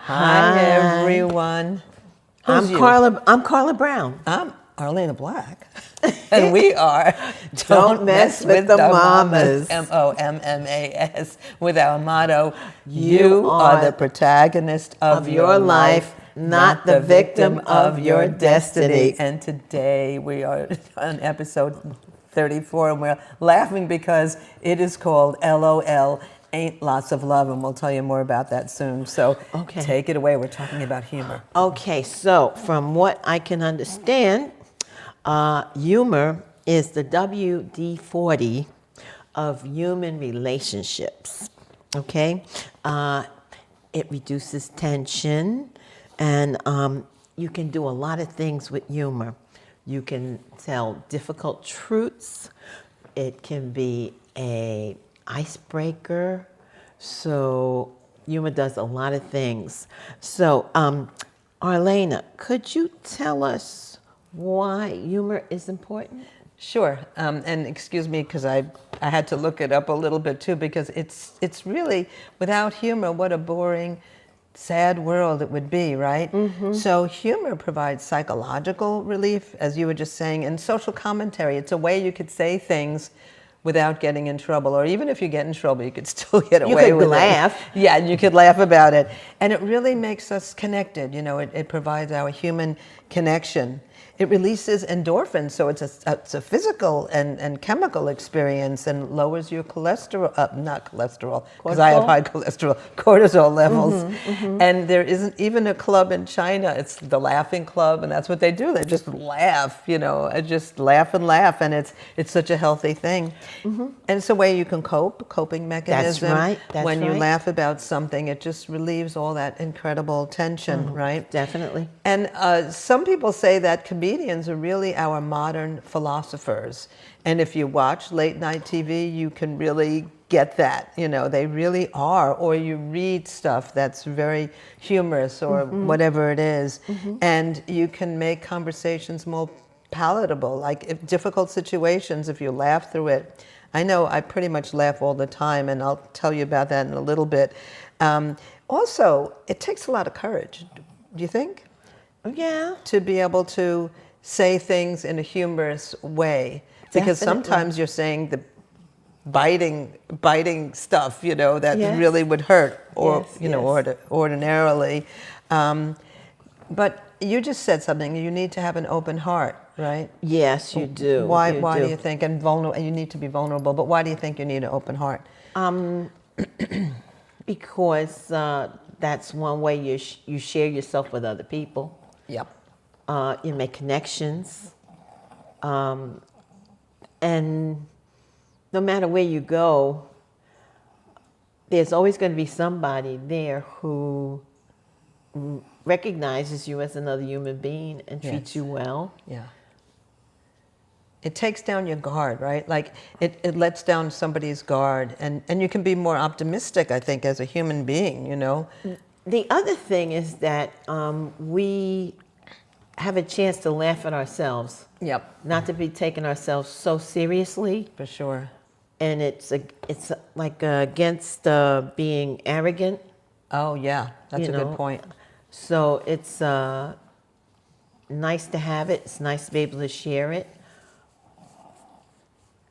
Hi, Hi. everyone. I'm Who's you? Carla. I'm Carla Brown. I'm Arlaana Black, and we are Don't mess with the Mommas. Mommas, with our motto: You "You are are the protagonist of your life, not the victim of your destiny." And today we are on episode 34, and we're laughing because it is called "LOL." Ain't lots of love, and we'll tell you more about that soon. So Okay. take it away. We're talking about humor. Okay, so from what I can understand, humor is the WD-40 of human relationships. Okay, it reduces tension, and you can do a lot of things with humor. You can tell difficult truths. It can be a icebreaker. So humor does a lot of things. So, Arlaana, could you tell us why humor is important? Sure, and excuse me because I had to look it up a little bit too, because it's really, without humor, what a boring, sad world it would be, right? So humor provides psychological relief, as you were just saying, and social commentary. It's a way you could say things without getting in trouble, or even if you get in trouble, you could still get away with it. You could laugh. Yeah, and you could laugh about it. And it really makes us connected. You know, it provides our human connection. It releases endorphins, so it's a physical and chemical experience, and lowers your cholesterol, not cholesterol, because I have high cholesterol, cortisol levels. And there isn't even a club in China. It's the laughing club, and that's what they do. They just laugh, you know, just laugh and laugh, and it's such a healthy thing. And it's a way you can coping mechanism. That's right. That's when you right. laugh about something, it just relieves all that incredible tension, right? Definitely. And some people say that comedians are really our modern philosophers. And if you watch late night TV, you can really get that. You know, they really are. Or you read stuff that's very humorous or whatever it is. And you can make conversations more palatable. Like if difficult situations, if you laugh through it. I know I pretty much laugh all the time, and I'll tell you about that in a little bit. Also, it takes a lot of courage, do you think? Yeah. To be able to say things in a humorous way. Because Definitely. sometimes you're saying the biting stuff, you know, that Yes. really would hurt, or, Yes, you know, yes. ordinarily. But you just said something, you need to have an open heart, right? Yes, you do. Why You do you think, and you need to be vulnerable, but why do you think you need an open heart? Because that's one way you share yourself with other people. Yep. You make connections. And no matter where you go, there's always going to be somebody there who recognizes you as another human being and treats Yes. you well. Yeah. It takes down your guard, right? Like it lets down somebody's guard, and you can be more optimistic, I think, as a human being, you know? The other thing is that we have a chance to laugh at ourselves. Yep. Not to be taking ourselves so seriously. For sure. And it's like against being arrogant. Oh, yeah. That's a good point. So it's nice to have it. It's nice to be able to share it.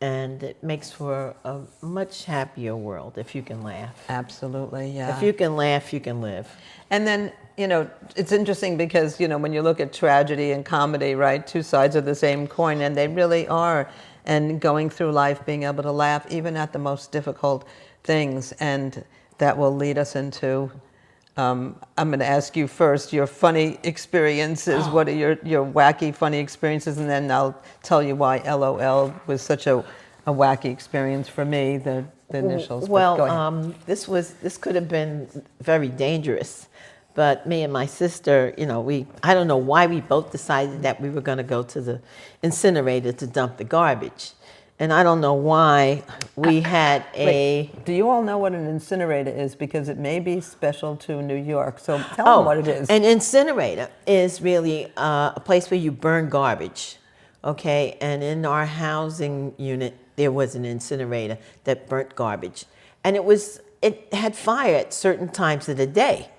And it makes for a much happier world if you can laugh. Absolutely, yeah. If you can laugh, you can live. And then, you know, it's interesting because, you know, when you look at tragedy and comedy, right, two sides of the same coin, and they really are. And going through life, being able to laugh even at the most difficult things, and that will lead us into, I'm going to ask you first your funny experiences. What are your wacky, funny experiences? And then I'll tell you why LOL was such a wacky experience for me, the initials. Well, this could have been very dangerous. But me and my sister, you know, I don't know why we both decided that we were going to go to the incinerator to dump the garbage. And I don't know why we had Wait, do you all know what an incinerator is? Because it may be special to New York. So tell them what it is. An incinerator is really a place where you burn garbage. Okay, and in our housing unit, there was an incinerator that burnt garbage. And it had fire at certain times of the day.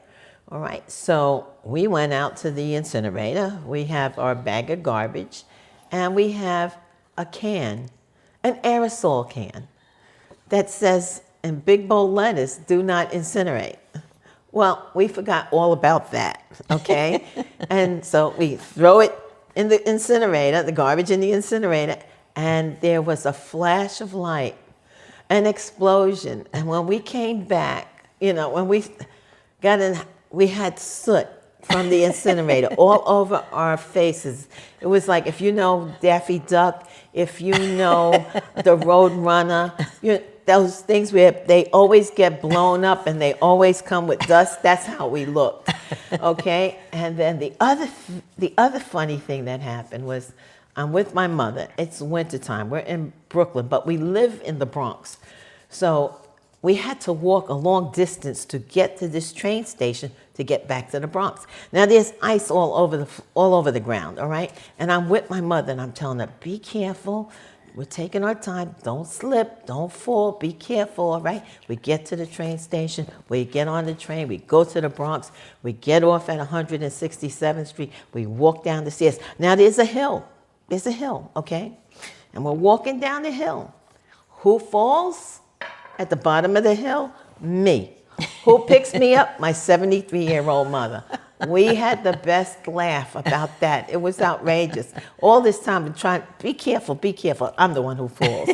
All right, so we went out to the incinerator. We have our bag of garbage, and we have a can, an aerosol can, that says in big bold letters, "Do not incinerate." Well, we forgot all about that, okay? And so we throw it in the incinerator, the garbage in the incinerator, and there was a flash of light, an explosion. And when we came back, when we got in, we had soot from the incinerator all over our faces. It was like, if you know Daffy Duck, if you know the Road Runner, those things where they always get blown up and they always come with dust. That's how we looked, okay? And then the other funny thing that happened was, I'm with my mother. It's wintertime. We're in Brooklyn, but we live in the Bronx. So we had to walk a long distance to get to this train station to get back to the Bronx. Now there's ice all over the ground, all right? And I'm with my mother and I'm telling her, be careful. We're taking our time. Don't slip. Don't fall. Be careful, all right? We get to the train station. We get on the train. We go to the Bronx. We get off at 167th Street. We walk down the stairs. Now there's a hill. There's a hill, okay? And we're walking down the hill. Who falls at the bottom of the hill? Me. Who picks me up? My 73-year-old mother. We had the best laugh about that. It was outrageous. All this time, we're trying, be careful, be careful. I'm the one who falls.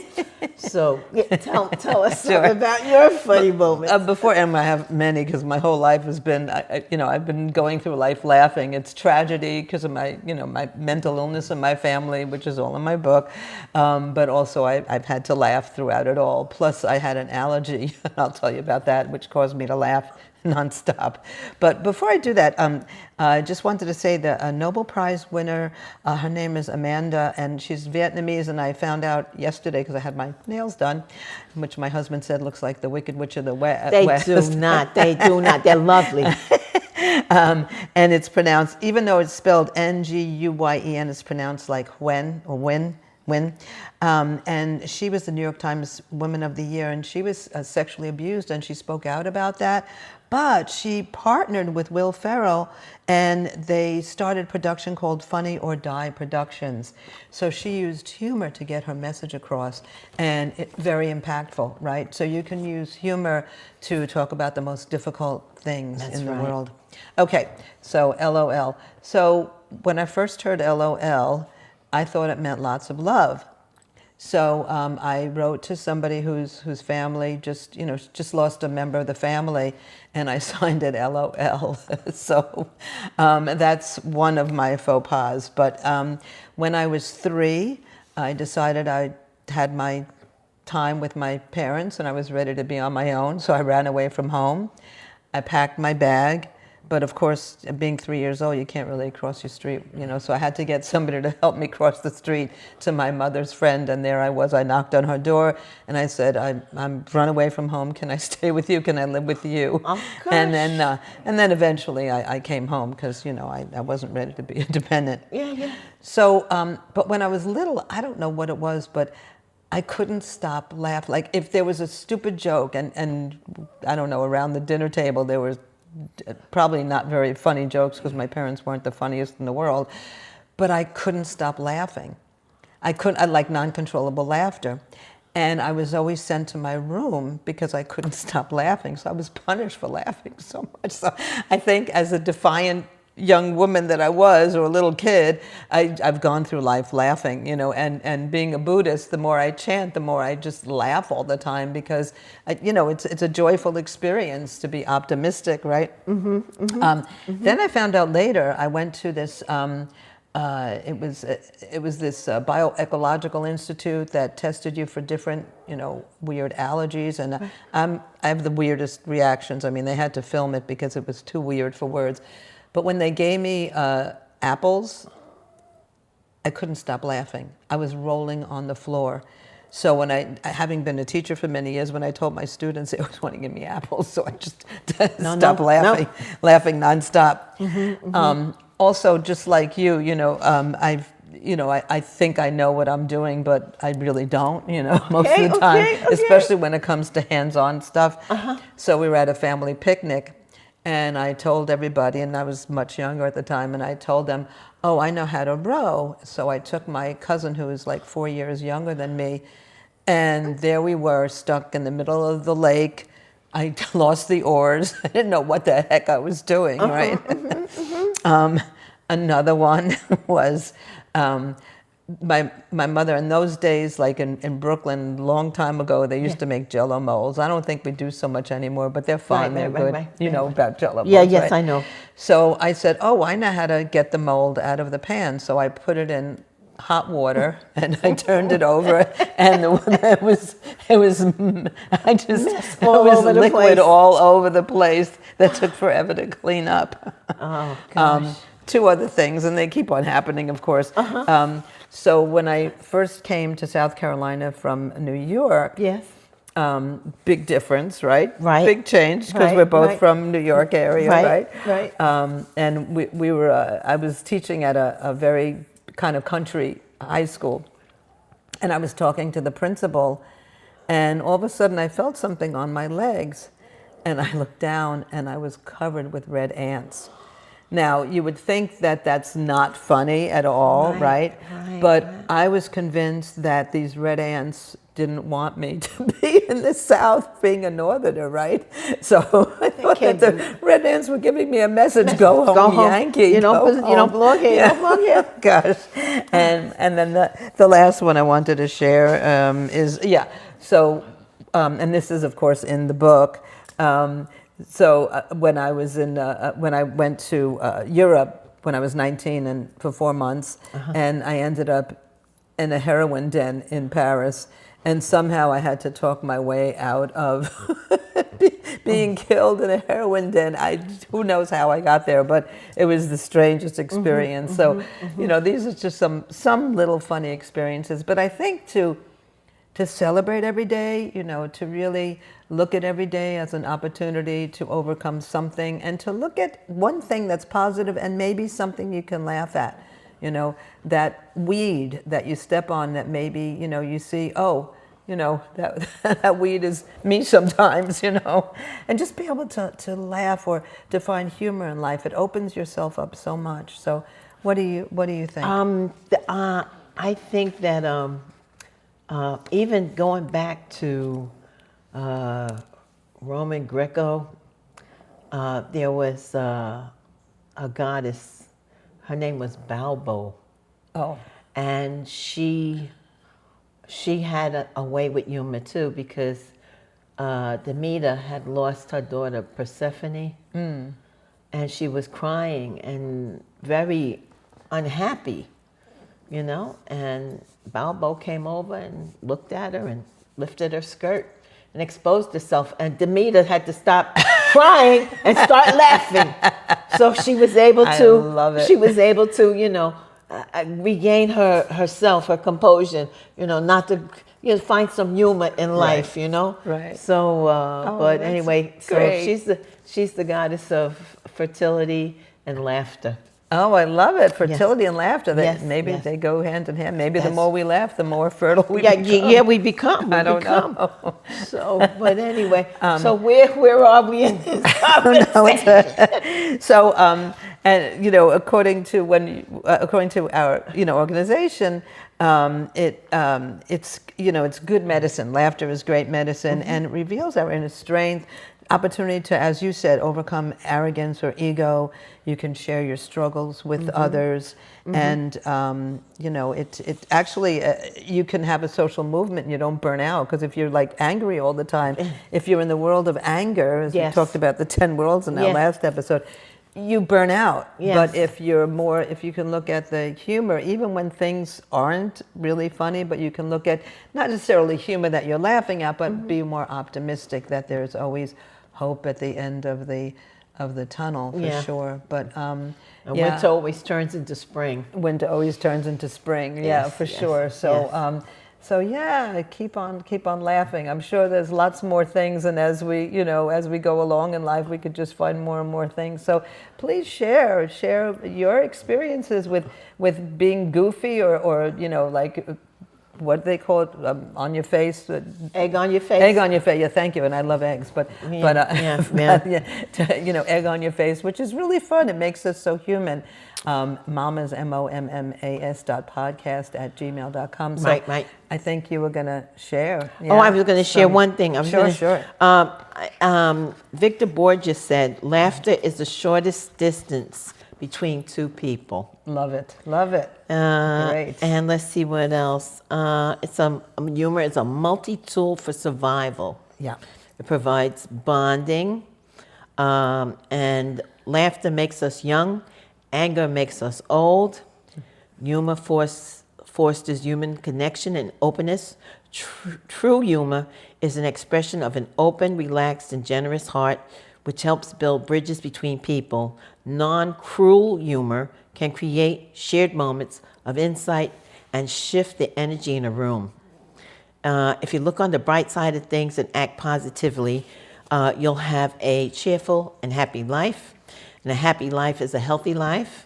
So tell us something about your funny moments. Before Emma, I have many because my whole life has been, I've been going through life laughing. It's tragedy because of my, my mental illness in my family, which is all in my book. But also I've had to laugh throughout it all. Plus I had an allergy, and I'll tell you about that, which caused me to laugh nonstop. But before I do that, I just wanted to say that a Nobel Prize winner, her name is Amanda, and she's Vietnamese, and I found out yesterday because I had my nails done, which my husband said looks like the Wicked Witch of the West. They do not. They're lovely. And it's pronounced, even though it's spelled Nguyen, it's pronounced like when or win. And she was the New York Times Woman of the Year, and she was sexually abused, and she spoke out about that. But she partnered with Will Ferrell, and they started production called Funny or Die Productions. So she used humor to get her message across, and very impactful, right? So you can use humor to talk about the most difficult things in the world. Okay, so LOL. So when I first heard LOL, I thought it meant lots of love. So I wrote to somebody whose family just lost a member of the family, and I signed it LOL. So that's one of my faux pas. But when I was 3, I decided I had my time with my parents, and I was ready to be on my own. So I ran away from home. I packed my bag. But of course, being 3 years old, you can't really cross your street, so I had to get somebody to help me cross the street to my mother's friend, and there I was. I knocked on her door, and I said, I'm run away from home. Can I stay with you? Can I live with you? Oh, gosh. And then eventually I came home because, I wasn't ready to be independent. Yeah. So, but when I was little, I don't know what it was, but I couldn't stop laughing. Like if there was a stupid joke, and I don't know, around the dinner table, there was probably not very funny jokes because my parents weren't the funniest in the world, but I couldn't stop laughing. I like non-controllable laughter. And I was always sent to my room because I couldn't stop laughing. So I was punished for laughing so much. So I think as a defiant young woman that I was, or a little kid, I've gone through life laughing, and being a Buddhist, the more I chant, the more I just laugh all the time because, it's a joyful experience to be optimistic, right? Then I found out later, I went to this, it was this bioecological institute that tested you for different, weird allergies, and I have the weirdest reactions. I mean, they had to film it because it was too weird for words. But when they gave me apples, I couldn't stop laughing. I was rolling on the floor. So when having been a teacher for many years, when I told my students they always want to give me apples, so I just stopped laughing nonstop. Also, just like you, I think I know what I'm doing, but I really don't, most of the time, especially when it comes to hands-on stuff. So we were at a family picnic. And I told everybody, and I was much younger at the time, and I told them, oh, I know how to row. So I took my cousin, who was like 4 years younger than me, and there we were, stuck in the middle of the lake. I lost the oars. I didn't know what the heck I was doing, right? Another one was my mother. In those days, like in Brooklyn, long time ago, they used to make Jell-O molds. I don't think we do so much anymore, but they're fun. They're good. You know about Jell-O molds, yes, right? I know. So I said, oh, I know how to get the mold out of the pan. So I put it in hot water and I turned it over, and it was liquid all over the place that took forever to clean up. Oh gosh. Two other things, and they keep on happening, of course. So when I first came to South Carolina from New York, Yes. Big difference, right? Right. Big change, because Right, we're both right. from New York area, Right, right? right. And we were, I was teaching at a very kind of country high school, and I was talking to the principal, and all of a sudden I felt something on my legs, and I looked down, and I was covered with red ants. Now, you would think that that's not funny at all, right? But I was convinced that these red ants didn't want me to be in the South, being a Northerner, right? So I thought that the red ants were giving me a message: go home, Yankee. You don't belong here. You don't belong here. Gosh. And then the last one I wanted to share is, so, and this is, of course, in the book. When I was when I went to Europe when I was 19 and for 4 months, and I ended up in a heroin den in Paris, and somehow I had to talk my way out of being killed in a heroin den. Who knows how I got there, but it was the strangest experience. You know, these are just some little funny experiences. But I think to celebrate every day, you know, to really look at every day as an opportunity to overcome something, and to look at one thing that's positive and maybe something you can laugh at. You know, that weed that you step on that maybe, you know, you see, oh, you know, that weed is me sometimes, you know, and just be able to laugh or to find humor in life. It opens yourself up so much. So what do you think? I think that even going back to Roman Greco, there was a goddess. Her name was Balbo. Oh. And she had a way with humor too, because Demeter had lost her daughter Persephone, and she was crying and very unhappy, you know. And Balbo came over and looked at her and lifted her skirt and exposed herself, and Demeter had to stop crying and start laughing. So she was able to. I love it. She was able to, you know, regain herself, her composure. You know, not to, you know, find some humor in life. You know. Right. So, but anyway, great. so she's the goddess of fertility and laughter. Oh, I love it. Fertility and laughter. Maybe yes. they go hand in hand. Maybe the more we laugh, the more fertile we become. Yeah, we become. I don't know. So, but anyway, so where are we in this conversation? And you know, according to our organization, it's it's good medicine. Laughter is great medicine, and it reveals our inner strength. Opportunity to, as you said, overcome arrogance or ego. You can share your struggles with others, and it actually you can have a social movement and you don't burn out, because if you're like angry all the time, if you're in the world of anger, as we talked about the 10 worlds in our last episode, you burn out. But if you can look at the humor, even when things aren't really funny, but you can look at not necessarily humor that you're laughing at, but be more optimistic that there's always hope at the end of the tunnel, for sure. But winter always turns into spring. Winter always turns into spring. For sure. So keep on laughing. I'm sure there's lots more things, and as we go along in life, we could just find more and more things. So please share your experiences with being goofy or what do they call it, on your face? Egg on your face. Egg on your face. Yeah, thank you. And I love eggs, but egg on your face, which is really fun. It makes us so human. Mommas, mommas.podcast@gmail.com. So Right. I think you were going to share. Oh, I was going to share one thing. Sure. Victor Borges said, laughter is the shortest distance between two people. Love it. Great. And let's see what else. Humor is a multi-tool for survival. Yeah. It provides bonding, and laughter makes us young. Anger makes us old. Humor fosters human connection and openness. True humor is an expression of an open, relaxed, and generous heart, which helps build bridges between people. Non-cruel humor can create shared moments of insight and shift the energy in a room. If you look on the bright side of things and act positively, you'll have a cheerful and happy life. And a happy life is a healthy life.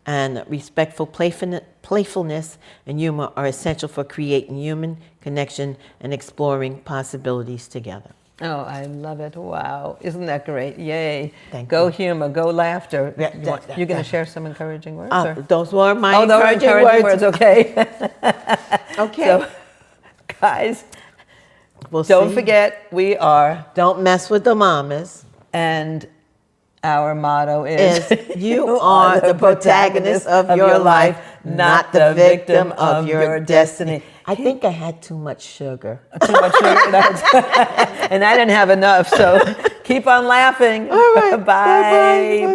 And respectful playfulness and humor are essential for creating human connection and exploring possibilities together. Oh, I love it. Wow. Isn't that great? Yay. Thank you. Humor, go laughter. Yeah, You're going to share some encouraging words? Those were my encouraging words. Okay. Okay. So, guys, don't forget, we are... Don't mess with the mamas. And our motto is you are the protagonist of your life, not the victim of your destiny. I think I had too much sugar. Too much sugar. And I didn't have enough, so keep on laughing. All right. Bye. Bye.